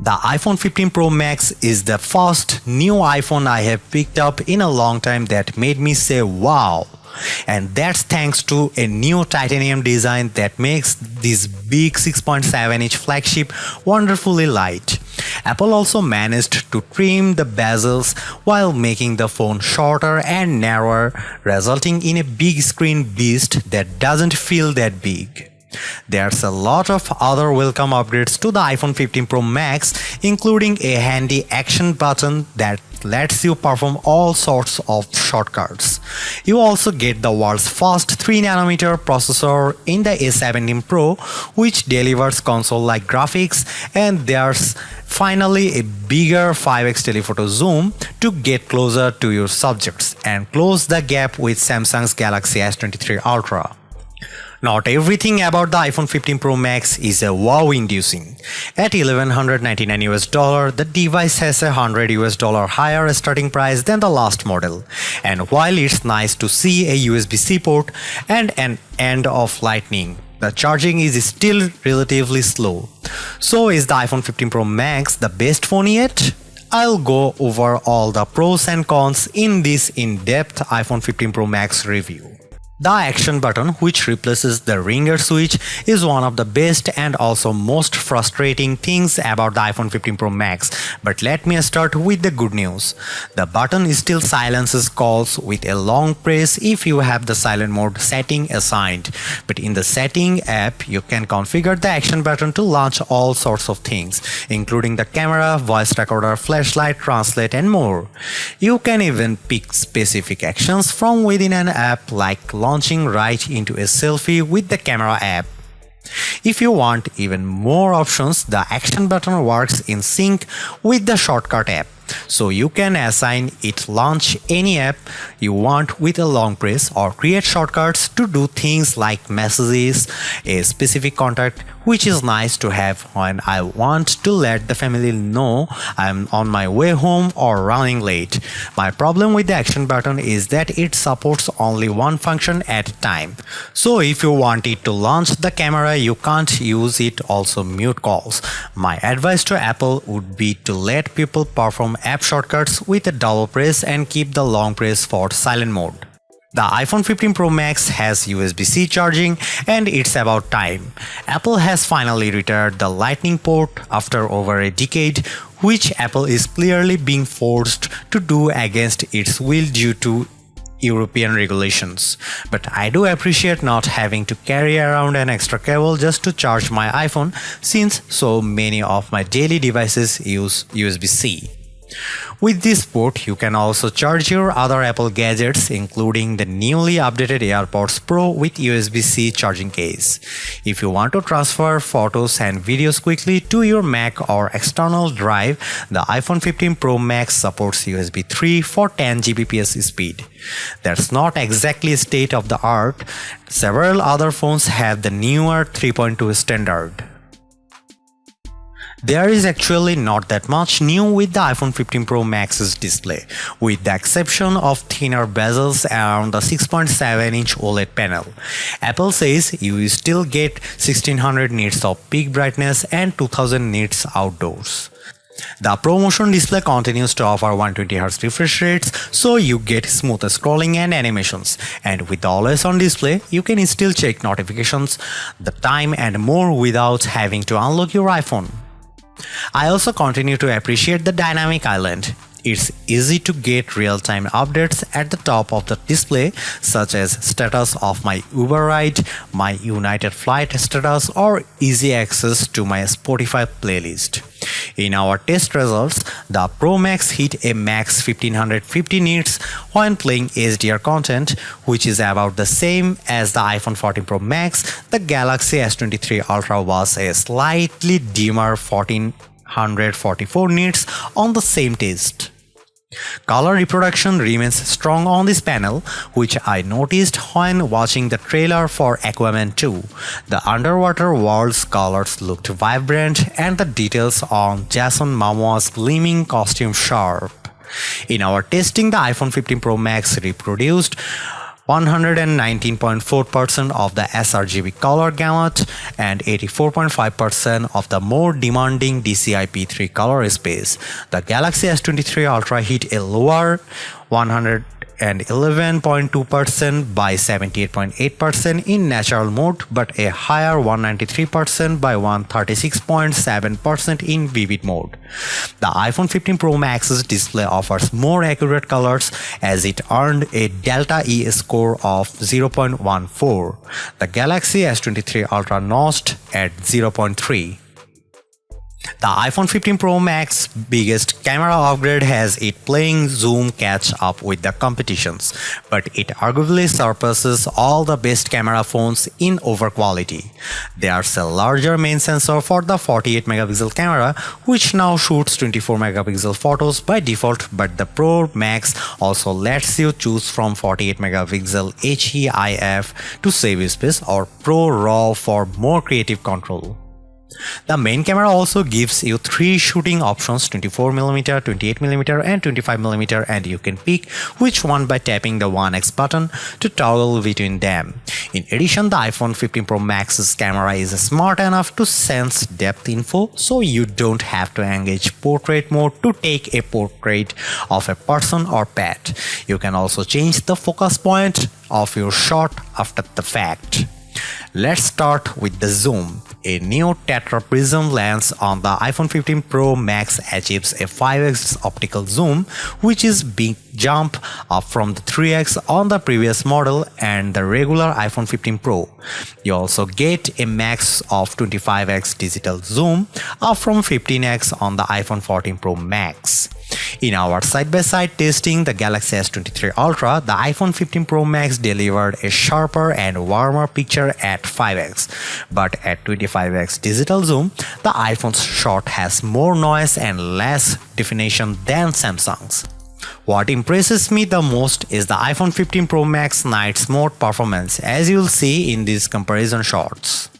The iPhone 15 Pro Max is the first new iPhone I have picked up in a long time that made me say wow. And that's thanks to a new titanium design that makes this big 6.7-inch flagship wonderfully light. Apple also managed to trim the bezels while making the phone shorter and narrower, resulting in a big screen beast that doesn't feel that big. There's a lot of other welcome upgrades to the iPhone 15 Pro Max, including a handy action button that lets you perform all sorts of shortcuts. You also get the world's first 3nm processor in the A17 Pro, which delivers console-like graphics, and there's finally a bigger 5x telephoto zoom to get closer to your subjects and close the gap with Samsung's Galaxy S23 Ultra. Not everything about the iPhone 15 Pro Max is a wow-inducing. At $1,199, the device has a $100 higher starting price than the last model. And while it's nice to see a USB-C port and an end of Lightning, the charging is still relatively slow. So is the iPhone 15 Pro Max the best phone yet? I'll go over all the pros and cons in this in-depth iPhone 15 Pro Max review. The action button, which replaces the ringer switch, is one of the best and also most frustrating things about the iPhone 15 Pro Max. But let me start with the good news. The button still silences calls with a long press if you have the silent mode setting assigned. But in the setting app, you can configure the action button to launch all sorts of things, including the camera, voice recorder, flashlight, translate, and more. You can even pick specific actions from within an app, like launching right into a selfie with the camera app. If you want even more options, the action button works in sync with the shortcut app, so you can assign it launch any app you want with a long press or create shortcuts to do things like messages, a specific contact, which is nice to have when I want to let the family know I'm on my way home or running late. My problem with the action button is that it supports only one function at a time. So if you want it to launch the camera, you can't use it also mute calls. My advice to Apple would be to let people perform app shortcuts with a double press and keep the long press for silent mode. The iPhone 15 Pro Max has USB-C charging, and it's about time. Apple has finally retired the Lightning port after over a decade, which Apple is clearly being forced to do against its will due to European regulations. But I do appreciate not having to carry around an extra cable just to charge my iPhone, since so many of my daily devices use USB-C. With this port, you can also charge your other Apple gadgets, including the newly updated AirPods Pro with USB-C charging case. If you want to transfer photos and videos quickly to your Mac or external drive, the iPhone 15 Pro Max supports USB 3 for 10 Gbps speed. That's not exactly state of the art. Several other phones have the newer 3.2 standard. There is actually not that much new with the iPhone 15 Pro Max's display, with the exception of thinner bezels around the 6.7-inch OLED panel. Apple says you still get 1600 nits of peak brightness and 2000 nits outdoors. The ProMotion display continues to offer 120Hz refresh rates, so you get smoother scrolling and animations. And with the always-on display, you can still check notifications, the time, and more without having to unlock your iPhone. I also continue to appreciate the dynamic island. It's easy to get real-time updates at the top of the display, such as status of my Uber ride, my United Flight status, or easy access to my Spotify playlist. In our test results, the Pro Max hit a max 1550 nits when playing HDR content, which is about the same as the iPhone 14 Pro Max. The Galaxy S23 Ultra was a slightly dimmer 1444 nits on the same test. Color reproduction remains strong on this panel, which I noticed when watching the trailer for Aquaman 2. The underwater world's colors looked vibrant and the details on Jason Momoa's gleaming costume sharp. In our testing, the iPhone 15 Pro Max reproduced 119.4% of the sRGB color gamut, and 84.5% of the more demanding DCI-P3 color space. The Galaxy S23 Ultra hit a lower 111.2% by 78.8% in natural mode, but a higher 193% by 136.7% in vivid mode. The iPhone 15 Pro Max's display offers more accurate colors as it earned a Delta E score of 0.14. The Galaxy S23 Ultra notched at 0.3. The iPhone 15 Pro Max biggest camera upgrade has it playing zoom catch up with the competitions, but it arguably surpasses all the best camera phones in over quality. There's a larger main sensor for the 48 megapixel camera, which now shoots 24 megapixel photos by default, but the Pro Max also lets you choose from 48 megapixel HEIF to save space or Pro RAW for more creative control. The main camera also gives you 3 shooting options: 24mm, 28mm and 25mm, and you can pick which one by tapping the 1x button to toggle between them. In addition, the iPhone 15 Pro Max's camera is smart enough to sense depth info, so you don't have to engage portrait mode to take a portrait of a person or pet. You can also change the focus point of your shot after the fact. Let's start with the zoom. A new tetra prism lens on the iPhone 15 Pro Max achieves a 5x optical zoom, which is a big jump up from the 3x on the previous model and the regular iPhone 15 Pro. You also get a max of 25x digital zoom, up from 15x on the iPhone 14 Pro Max. In our side-by-side testing the Galaxy S23 Ultra, the iPhone 15 Pro Max delivered a sharper and warmer picture at 5x, but at 25x digital zoom, the iPhone's shot has more noise and less definition than Samsung's. What impresses me the most is the iPhone 15 Pro Max night mode performance, as you'll see in these comparison shots.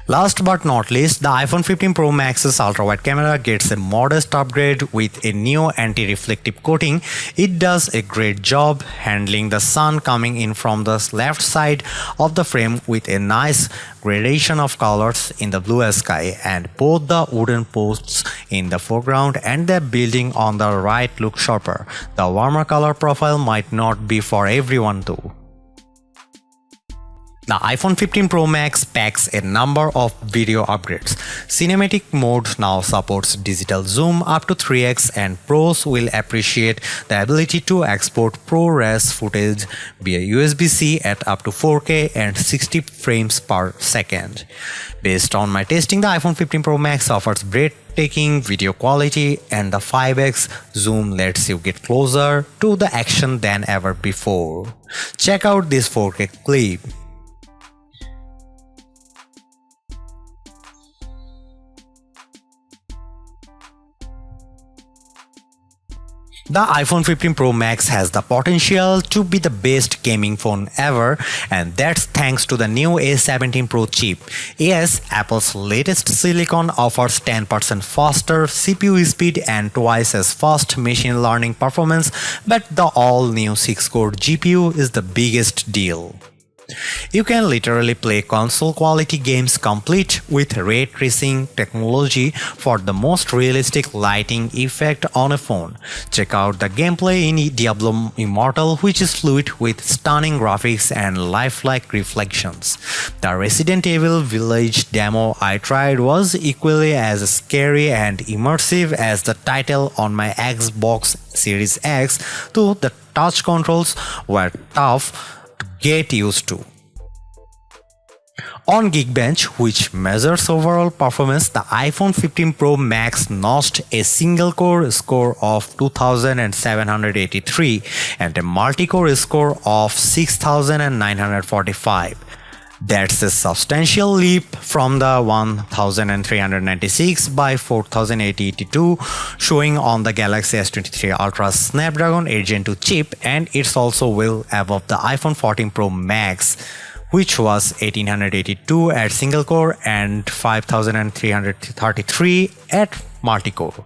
Last but not least, the iPhone 15 Pro Max's ultra-wide camera gets a modest upgrade with a new anti-reflective coating. It does a great job handling the sun coming in from the left side of the frame with a nice gradation of colors in the blue sky, and both the wooden posts in the foreground and the building on the right look sharper. The warmer color profile might not be for everyone though. The iPhone 15 Pro Max packs a number of video upgrades. Cinematic mode now supports digital zoom up to 3x, and pros will appreciate the ability to export ProRes footage via USB-C at up to 4K and 60 frames per second. Based on my testing, the iPhone 15 Pro Max offers breathtaking video quality, and the 5x zoom lets you get closer to the action than ever before. Check out this 4K clip. The iPhone 15 Pro Max has the potential to be the best gaming phone ever, and that's thanks to the new A17 Pro chip. Yes, Apple's latest silicon offers 10% faster CPU speed and twice as fast machine learning performance, but the all-new 6-core GPU is the biggest deal. You can literally play console quality games complete with ray tracing technology for the most realistic lighting effect on a phone. Check out the gameplay in Diablo Immortal, which is fluid with stunning graphics and lifelike reflections. The Resident Evil Village demo I tried was equally as scary and immersive as the title on my Xbox Series X, though the touch controls were tough to get used to. On Geekbench, which measures overall performance, the iPhone 15 Pro Max notched a single-core score of 2783 and a multi-core score of 6945. That's a substantial leap from the 1396 by 4882 showing on the Galaxy S23 Ultra Snapdragon 8 Gen 2 chip, and it's also well above the iPhone 14 Pro Max, which was 1882 at single core and 5333 at multi-core.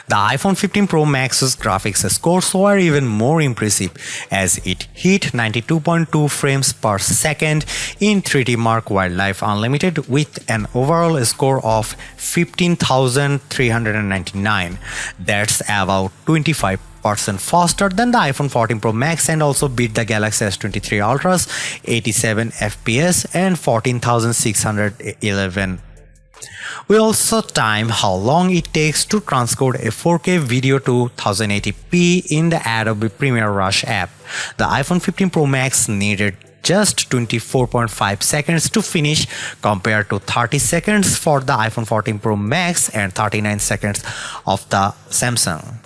The iPhone 15 Pro Max's graphics scores were even more impressive as it hit 92.2 frames per second in 3D Mark Wildlife Unlimited with an overall score of 15,399. That's about 25% faster than the iPhone 14 Pro Max and also beat the Galaxy S23 Ultra's 87 FPS and 14,611. We also time how long it takes to transcode a 4K video to 1080p in the Adobe Premiere Rush app. The iPhone 15 Pro Max needed just 24.5 seconds to finish compared to 30 seconds for the iPhone 14 Pro Max and 39 seconds of the Samsung.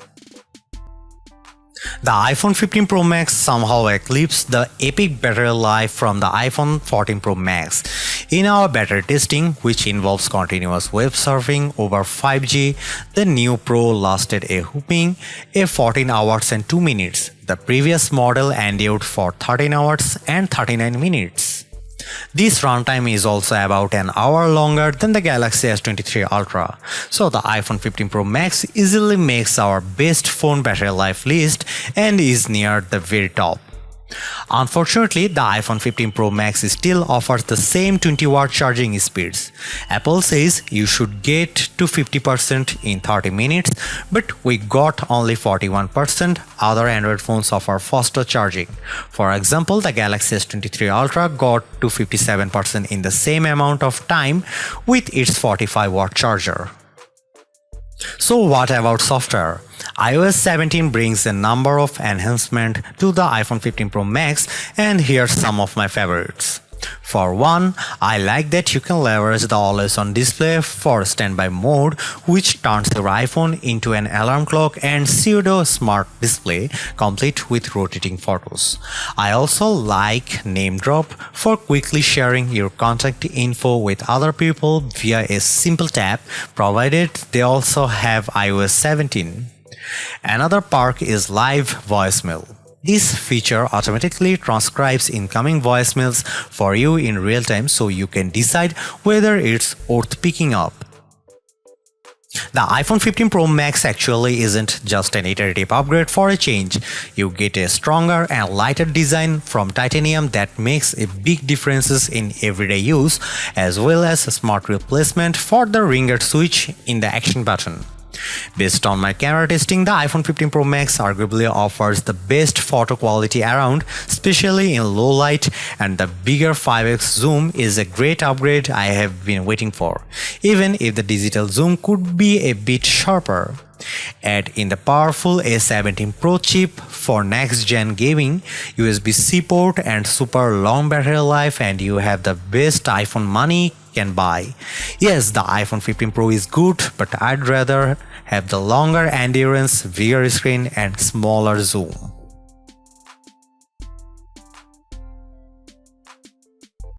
The iPhone 15 Pro Max somehow eclipsed the epic battery life from the iPhone 14 Pro Max. In our battery testing, which involves continuous web surfing over 5G, the new Pro lasted a whopping 14 hours and 2 minutes. The previous model endured for 13 hours and 39 minutes. This runtime is also about an hour longer than the Galaxy S23 Ultra, so the iPhone 15 Pro Max easily makes our best phone battery life list and is near the very top. Unfortunately, the iPhone 15 Pro Max still offers the same 20-watt charging speeds. Apple says you should get to 50% in 30 minutes, but we got only 41%. Other Android phones offer faster charging. For example, the Galaxy S23 Ultra got to 57% in the same amount of time with its 45-watt charger. So what about software? iOS 17 brings a number of enhancements to the iPhone 15 Pro Max, and here's some of my favorites. For one, I like that you can leverage the always-on display for standby mode, which turns your iPhone into an alarm clock and pseudo-smart display complete with rotating photos. I also like Name Drop for quickly sharing your contact info with other people via a simple tap, provided they also have iOS 17. Another perk is live voicemail. This feature automatically transcribes incoming voicemails for you in real time so you can decide whether it's worth picking up. The iPhone 15 Pro Max actually isn't just an iterative upgrade for a change. You get a stronger and lighter design from titanium that makes a big differences in everyday use, as well as a smart replacement for the ringer switch in the action button. Based on my camera testing, the iPhone 15 Pro Max arguably offers the best photo quality around, especially in low light, and the bigger 5x zoom is a great upgrade I have been waiting for, even if the digital zoom could be a bit sharper. Add in the powerful A17 Pro chip for next-gen gaming, USB-C port and super long battery life, and you have the best iPhone money can buy. Yes, the iPhone 15 Pro is good, but I'd rather have the longer endurance, bigger screen and smaller zoom.